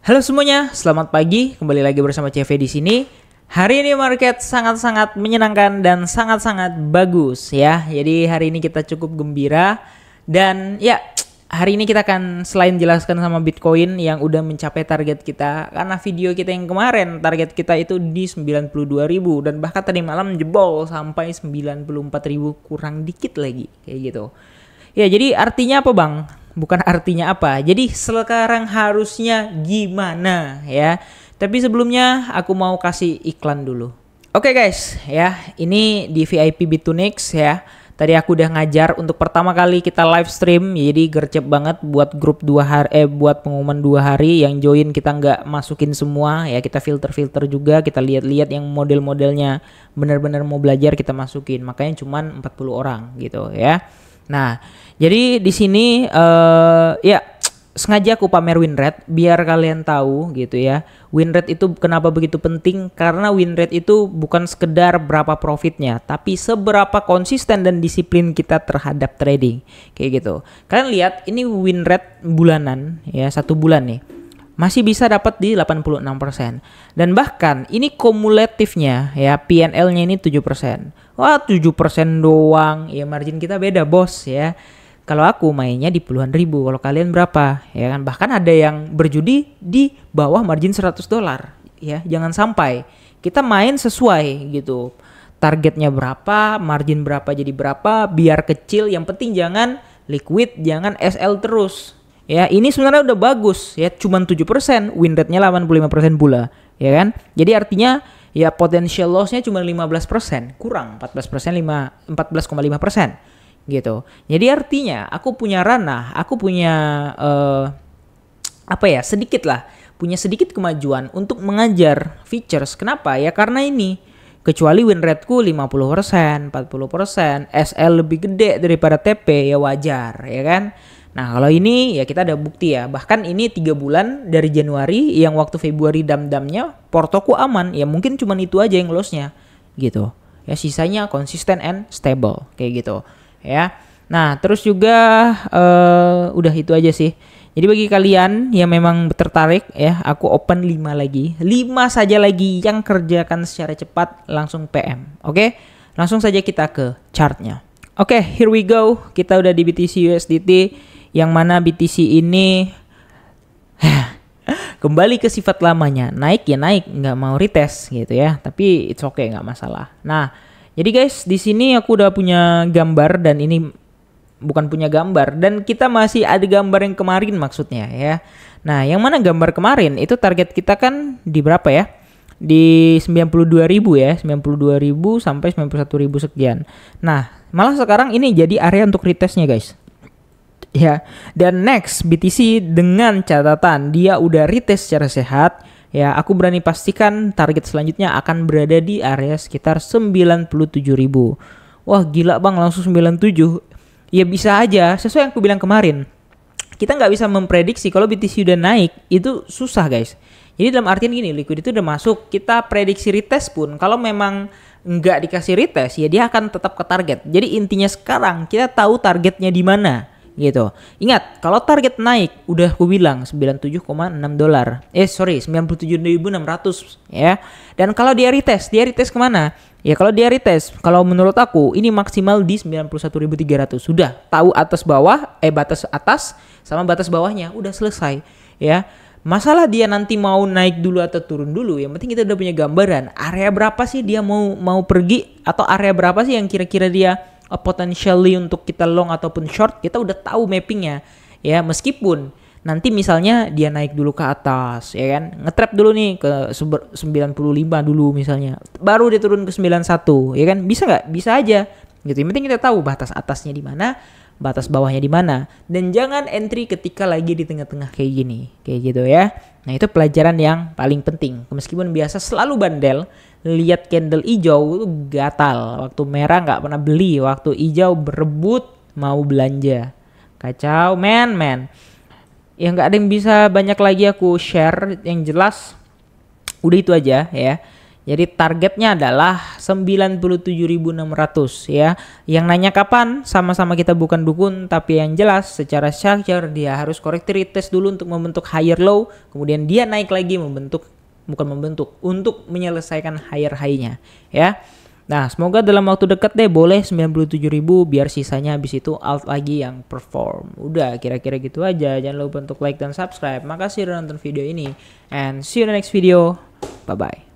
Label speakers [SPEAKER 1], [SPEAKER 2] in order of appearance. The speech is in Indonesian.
[SPEAKER 1] Halo semuanya, selamat pagi. Kembali lagi bersama CV di sini. Hari ini market sangat-sangat menyenangkan dan sangat-sangat bagus ya. Jadi hari ini kita cukup gembira dan ya hari ini kita akan selain jelaskan sama Bitcoin yang udah mencapai target kita, karena video kita yang kemarin target kita itu di 92.000 dan bahkan tadi malam jebol sampai 94.000 kurang dikit lagi kayak gitu. Ya jadi artinya apa bang? Bukan artinya apa. Jadi sekarang harusnya gimana ya. Tapi sebelumnya aku mau kasih iklan dulu. Oke guys ya, ini di VIP Bitunix ya. Tadi aku udah ngajar untuk pertama kali kita live stream. Jadi gercep banget buat grup 2 hari buat pengumuman 2 hari yang join kita nggak masukin semua ya. Kita filter-filter juga, kita lihat-lihat yang model-modelnya benar-benar mau belajar kita masukin. Makanya cuman 40 orang gitu ya. Nah, jadi di sini ya sengaja aku pamer win rate biar kalian tahu gitu ya. Win rate itu kenapa begitu penting? Karena win rate itu bukan sekedar berapa profitnya, tapi seberapa konsisten dan disiplin kita terhadap trading. Kayak gitu. Kalian lihat ini win rate bulanan ya, 1 bulan nih. Masih bisa dapat di 86%. Dan bahkan ini kumulatifnya ya, PNL-nya ini 7%. Wah 7% doang, ya margin kita beda bos ya. Kalau aku mainnya di puluhan ribu, kalau kalian berapa? Ya kan, bahkan ada yang berjudi di bawah margin $100 ya. Jangan sampai kita main sesuai gitu. Targetnya berapa, margin berapa jadi berapa, biar kecil, yang penting jangan liquid, jangan SL terus. Ya, ini sebenarnya udah bagus ya, cuman 7%, win rate-nya 85% pula, ya kan? Jadi artinya ya potential loss-nya cuma 15%, kurang 14%, 14,5% gitu. Jadi artinya aku punya ranah, aku punya punya sedikit kemajuan untuk mengajar features. Kenapa? Ya karena ini kecuali win rate-ku 50%, 40%, SL lebih gede daripada TP ya wajar, ya kan? Nah kalau ini ya kita ada bukti ya. Bahkan ini 3 bulan dari Januari yang waktu Februari dam-damnya portoku aman. Ya mungkin cuman itu aja yang lossnya gitu. Ya sisanya konsisten and stable kayak gitu ya. Nah terus juga udah itu aja sih. Jadi bagi kalian yang memang tertarik ya, aku open 5 lagi. 5 saja lagi yang kerjakan secara cepat langsung PM. Oke? Langsung saja kita ke chartnya. Oke, here we go. Kita udah di BTC USDT. Yang mana BTC ini kembali ke sifat lamanya, naik ya naik, nggak mau retest gitu ya, tapi it's okay, nggak masalah. Nah jadi guys di sini aku udah punya gambar dan ini bukan punya gambar, dan kita masih ada gambar yang kemarin maksudnya ya. Nah yang mana gambar kemarin itu target kita kan di berapa ya, di 92.000 ya, 92.000 sampai 91.000 sekian. Nah malah sekarang ini jadi area untuk retestnya guys ya. Dan next BTC dengan catatan dia udah retest secara sehat ya, aku berani pastikan target selanjutnya akan berada di area sekitar 97.000. Wah gila bang, langsung 97. Ya bisa aja, sesuai yang aku bilang kemarin, kita nggak bisa memprediksi kalau BTC udah naik, itu susah guys. Jadi dalam artian gini, liquid itu udah masuk, kita prediksi retest pun kalau memang nggak dikasih retest ya dia akan tetap ke target. Jadi intinya sekarang kita tahu targetnya di mana gitu. Ingat, kalau target naik udah aku bilang $97,6. 97.600 ya. Dan kalau dia retest kemana? Ya kalau dia retest, kalau menurut aku ini maksimal di 91.300. Sudah tahu atas bawah, batas atas sama batas bawahnya udah selesai ya. Masalah dia nanti mau naik dulu atau turun dulu, yang penting kita udah punya gambaran area berapa sih dia mau pergi, atau area berapa sih yang kira-kira dia potentially untuk kita long ataupun short. Kita udah tahu mappingnya ya, meskipun nanti misalnya dia naik dulu ke atas ya kan, ngetrap dulu nih ke 95 dulu misalnya, baru dia turun ke 91 ya kan, bisa nggak? Bisa aja gitu. Yang penting kita tahu batas atasnya di mana, batas bawahnya di mana, dan jangan entry ketika lagi di tengah-tengah kayak gini, kayak gitu ya. Nah itu pelajaran yang paling penting. Meskipun biasa selalu bandel, lihat candle hijau itu gatal, waktu merah nggak pernah beli, waktu hijau berebut mau belanja, kacau men. Ya nggak ada yang bisa banyak lagi aku share, yang jelas udah itu aja ya. Jadi targetnya adalah 97.600 ya. Yang nanya kapan, sama-sama kita bukan dukun, tapi yang jelas secara structure dia harus correctory test dulu untuk membentuk higher low, kemudian dia naik lagi untuk menyelesaikan higher high-nya ya. Nah, semoga dalam waktu dekat deh boleh 97.000 biar sisanya habis itu alt lagi yang perform. Udah kira-kira gitu aja. Jangan lupa untuk like dan subscribe. Makasih udah nonton video ini and see you in the next video. Bye bye.